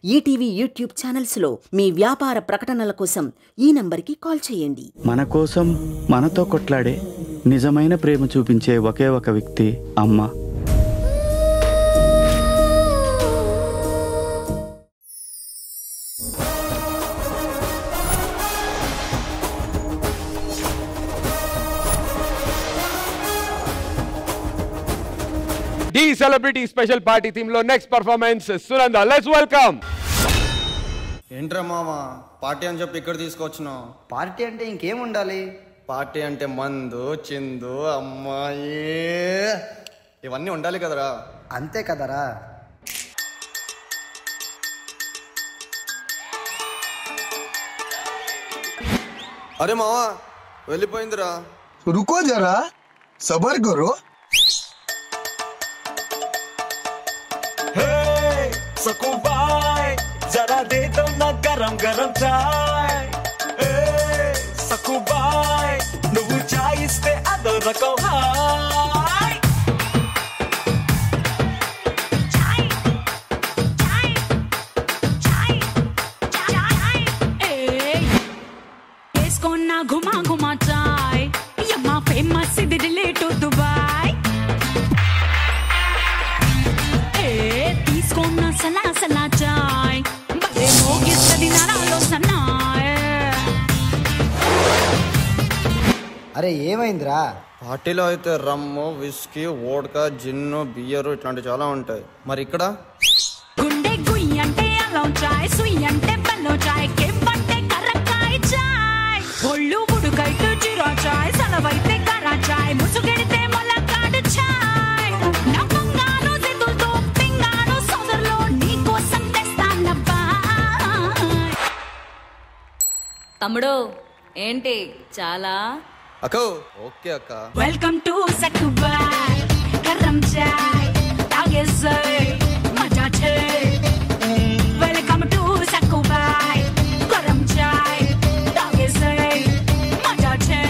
ETV YouTube ఛానల్స్లో మీ వ్యాపార ప్రకటనల కోసం ఈ నంబర్కి కాల్ చేయండి. మన కోసం మనతో కొట్లాడే నిజమైన ప్రేమ చూపించే ఒకే ఒక వ్యక్తి అమ్మ. The celebrity special party theme లో next performance Sunanda. Let's welcome. ఏంట్రా మామ పార్టీ అని చెప్పి ఇక్కడ తీసుకొచ్చినావు? పార్టీ అంటే ఇంకేం ఉండాలి? పార్టీ అంటే మందు, చిందు, అమ్మాయి ఇవన్నీ ఉండాలి కదరా. అంతే కదరా. అరే మావా వెళ్ళిపోయిందిరా. रुको जरा सबर करो. सकुबाई जरा दे दो ना गरम गरम चाय. सकुबाई నువ్వు చాయ్ ఇస్తే అదో రకం హాయ్. చాయ్ చాయ్ చాయ్ చాయ్ వేసుకోన్నా ఘుమా ఘుమా చాయ్. యమ్మా ఫేమస్ ఇది రిలేట్ దుబాయ్. తీసుకోన్నా సలా సలా చాయ్ బలే మోగిస్తది నరాలో సన్నాయ్. అరే ఏమైందిరా? పార్టీలో అయితే రమ్ము, విస్కీ, వోడ్కా, జిన్ను, బియరు ఇట్లాంటివి చాలా ఉంటాయి. మరి ఇక్కడ గుండె గుయ్యి అంటే అలం చాయ్, సుయ్యి అంటే బెల్లం చాయ్, కెవ్వంటే కర్రకాయ చాయ్, ఒళ్ళు ఉడుకైతే జీరా చాయ్, సలవైతే కరా చాయ్, ముసుగెడితే మొలకాడు చాయ్. నవ్వంగాను చేతులతో పింగాను సోదరులో నీకోసం తెస్తానబ్బాయ్. తమ్ముడు ఏంటి చాలా అక్క? ఓకే అక్క. వెల్కమ్ టు సక్కుబాయ్ గరం చాయ్ తాగేసే మజా చే. వెల్కమ్ టు సక్కుబాయ్ గరం చాయ్ తాగేసే మజా చే.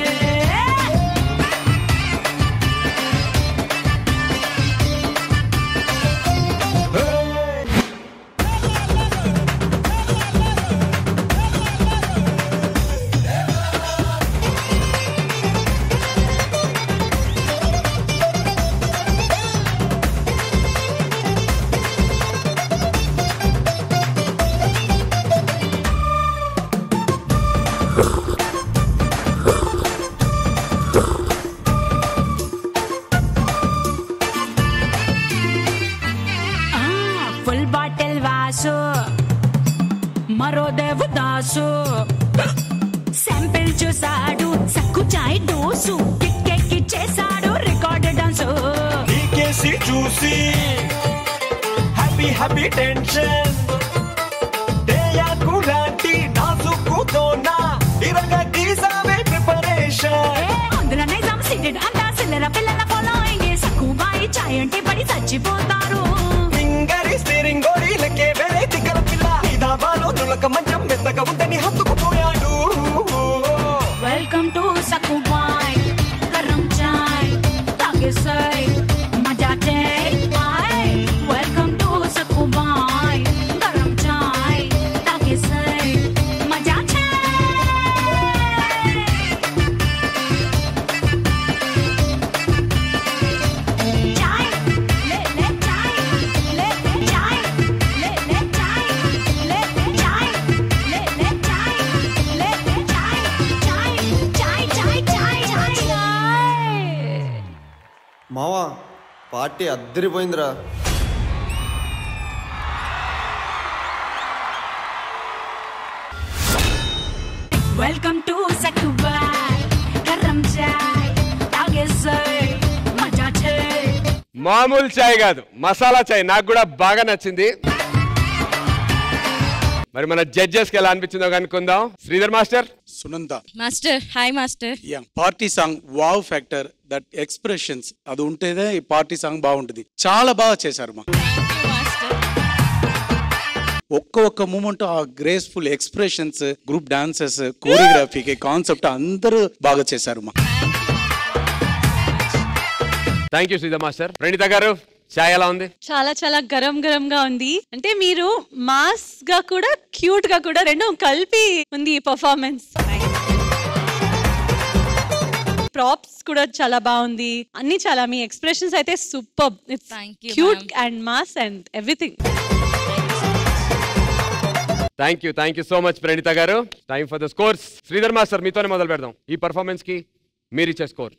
ఫుల్ బాటిల్ వాసు మరో దేవదాసు శాంపిల్ చూసాడు సక్కు చాయ్ డోసు కిక్కెక్కి చేశాడు రికార్డ్ డాన్సు. నీకేసి చూసి హ్యాపీ హ్యాపీ టెన్షన్ దేయాకు లాంటి నాసుకుతోనా ఇరగా గీసావే ప్రిపరేషన్. అందులో నైజాం సిటెడ్ అంతా సిల్లర పిల్లల ఫాలోయింగ్. సక్కుబాయి చాయ్ అంటే పడి చచ్చిపోతారు. ఫింగరి స్టీరింగ్ గోరీలకే వేరే తిక్కల పిల్ల ఇదాబాలో నులక మంచం మెత్తగా ఉందని హత్తుకుపోయాడు. వెల్కమ్ టు సక్కుబాయ్ గరం చాయ్ తాగేసే మజా చే. వెల్కమ్ టు సక్కుబాయ్ గరం చాయ్ తాగేసే మజా చే. చాయ్ లే లే చాయ్ లే లే చాయ్ లే లే చాయ్ లే లే చాయ్ లే లే చాయ్ లే లే చాయ్ చాయ్ చాయ్ చాయ్ చాయ్ చాయ్ చాయ్. మావా పార్టీ అద్దరిపోయిందిరా. వెల్కమ్ టు సక్కుబాయ్ గరం చాయ్ తాగేసే మజా చే. మామూలు చాయ్ కాదు, మసాలా చాయ్. నాకు కూడా బాగా నచ్చింది. మరి మన జడ్జెస్ కి ఎలా అనిపించిందో కనుక్కుందాం. Sridhar master. Sunanda master. Hi master. Party song wow factor, that expressions అది ఉంటేనే ఈ పార్టీ సాంగ్ బాగుంటుంది. చాలా బాగా చేశారు మా. ఒక్క మూమెంట్ ఆ గ్రేస్ఫుల్ ఎక్స్ప్రెషన్స్, గ్రూప్ డాన్సెస్, కోరియోగ్రఫీకి కాన్సెప్ట్ అందరూ బాగా చేశారు మా. Thank you Sridhar master. Praneetha garu చాయ్ ఎలా ఉంది? చాలా చాలా గరం గరంగా ఉంది. అంటే మీరు మాస్ గా కూడా క్యూట్ గా కూడా రెండు కలిపి ఉంది ఈ పర్ఫార్మెన్స్. ప్రాప్స్ కూడా చాలా బాగుంది. అన్ని చాలా మీ ఎక్స్ప్రెషన్స్ అయితే super. It's cute and mass and everything. Thank you so much Praneetha garu. Time for the scores. Sridhar master మీతోనే మొదలు పెడదాం. ఈ పర్ఫార్మెన్స్ కి మీరు ఇచ్చే స్కోర్.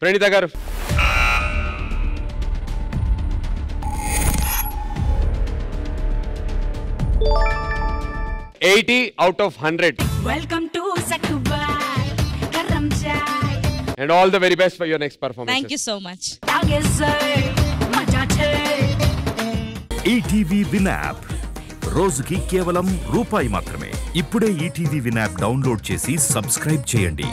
ప్రణీత గారు. 80 out of 100. Welcome to Sakubai Karam Chai. And all the very best for your next performance. Thank you so much. ETV win app రోజుకి కేవలం రూపాయి మాత్రమే. ఇప్పుడే ఈటీవీ విన్ యాప్ డౌన్లోడ్ చేసి సబ్స్క్రైబ్ చేయండి.